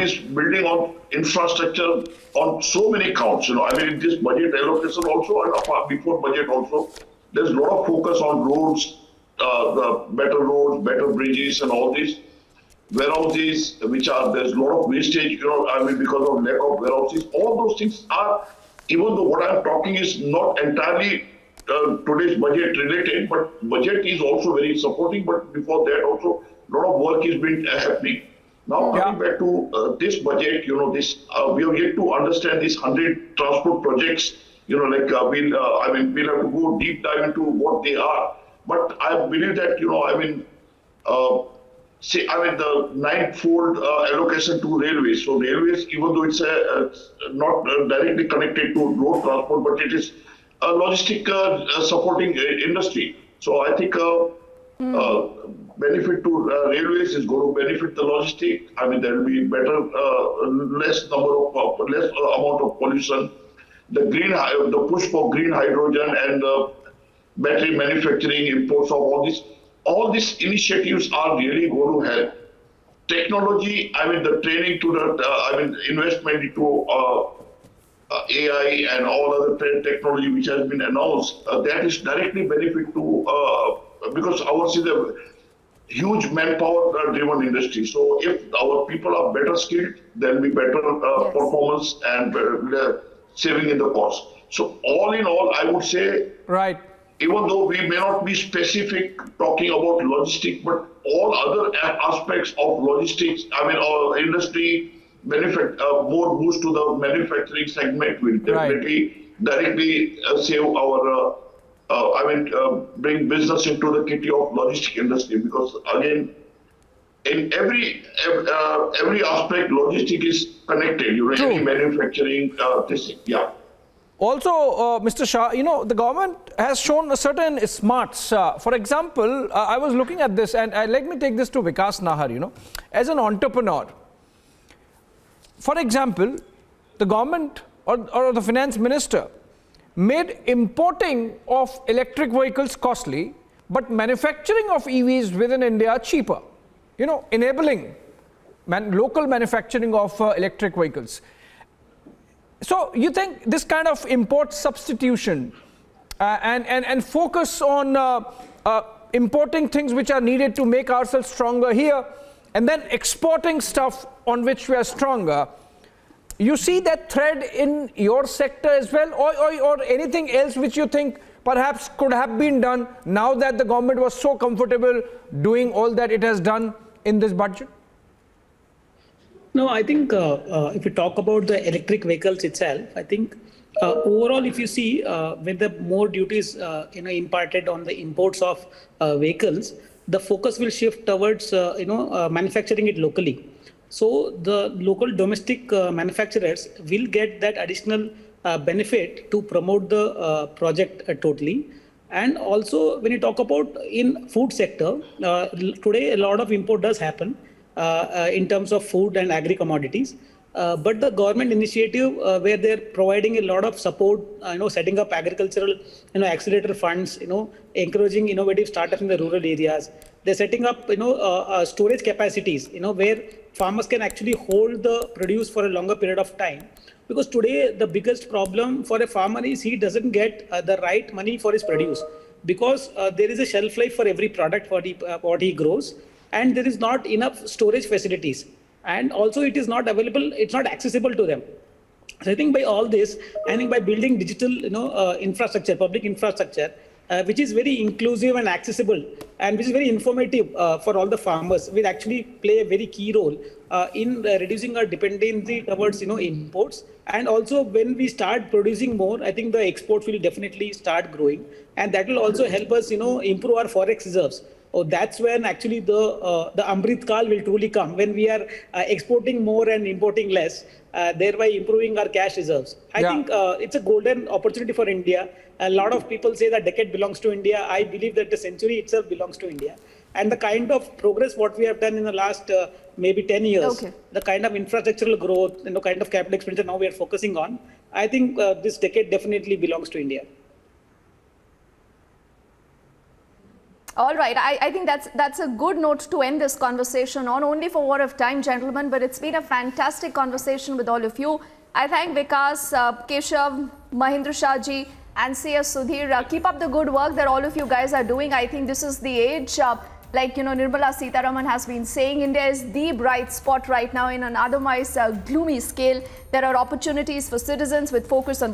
is building on infrastructure on so many counts. I mean, in this budget allocation also and before budget also, there's a lot of focus on roads, the better roads, better bridges, and all this. Warehouses, there's a lot of wastage. I mean, because of lack of warehouses, all those things are. Even though what I'm talking is not entirely today's budget related, but budget is also very supporting. But before that, also a lot of work is been happening. Now coming back to this budget, we have yet to understand these 100 transport projects. We'll have to go deep dive into what they are. But I believe that the ninefold allocation to railways. So railways, even though it's not directly connected to road transport, but it is a logistic supporting industry. So I think benefit to railways is going to benefit the logistic. I mean, there will be less amount of pollution. The push for green hydrogen and battery manufacturing, imports of all these initiatives are really going to help. Technology, I mean, the training to investment into AI and all other technology which has been announced, that is directly benefit to, because ours is a huge manpower driven industry. So if our people are better skilled, there will be better performance and saving in the cost. So all in all, I would say, right. Even though we may not be specific talking about logistics, but all other aspects of logistics, I mean, our industry benefit, more boost to the manufacturing segment will definitely directly save our, bring business into the kitty of logistic industry. Because again, in every aspect, logistic is connected. Any manufacturing, Also, Mr. Shah, the government has shown a certain smarts. For example, I was looking at this, and let me take this to Vikas Nahar, as an entrepreneur. For example, the government or the finance minister made importing of electric vehicles costly, but manufacturing of EVs within India cheaper, enabling local manufacturing of electric vehicles. So you think this kind of import substitution and focus on importing things which are needed to make ourselves stronger here and then exporting stuff on which we are stronger, you see that thread in your sector as well, or anything else which you think perhaps could have been done now that the government was so comfortable doing all that it has done in this budget? No, I think if you talk about the electric vehicles itself, I think overall, if you see with the more duties imparted on the imports of vehicles, the focus will shift towards manufacturing it locally. So the local domestic manufacturers will get that additional benefit to promote the project totally. And also, when you talk about in food sector, today a lot of import does happen. In terms of food and agri commodities, but the government initiative where they're providing a lot of support, setting up agricultural, accelerator funds, encouraging innovative startups in the rural areas. They're setting up, storage capacities, where farmers can actually hold the produce for a longer period of time. Because today the biggest problem for a farmer is he doesn't get the right money for his produce, because there is a shelf life for every product what he grows. And there is not enough storage facilities. And also it is not available, it's not accessible to them. So I think by all this, I think by building digital infrastructure, public infrastructure, which is very inclusive and accessible and which is very informative for all the farmers, will actually play a very key role in reducing our dependency towards imports. And also when we start producing more, I think the exports will definitely start growing. And that will also help us improve our forex reserves. Oh, that's when actually the Amrit Kaal will truly come, when we are exporting more and importing less, thereby improving our cash reserves. I think it's a golden opportunity for India. A lot of people say that decade belongs to India. I believe that the century itself belongs to India. And the kind of progress what we have done in the last maybe 10 years, the kind of infrastructural growth, kind of capital expenditure now we are focusing on, I think this decade definitely belongs to India. All right, I think that's a good note to end this conversation on, only for war of time, gentlemen, but it's been a fantastic conversation with all of you. I thank Vikas, Keshav, Mahindra Shahji, and CS Sudhir. Keep up the good work that all of you guys are doing. I think this is the age. Like, Nirmala Sitharaman has been saying, India is the bright spot right now in an otherwise gloomy scale. There are opportunities for citizens with focus on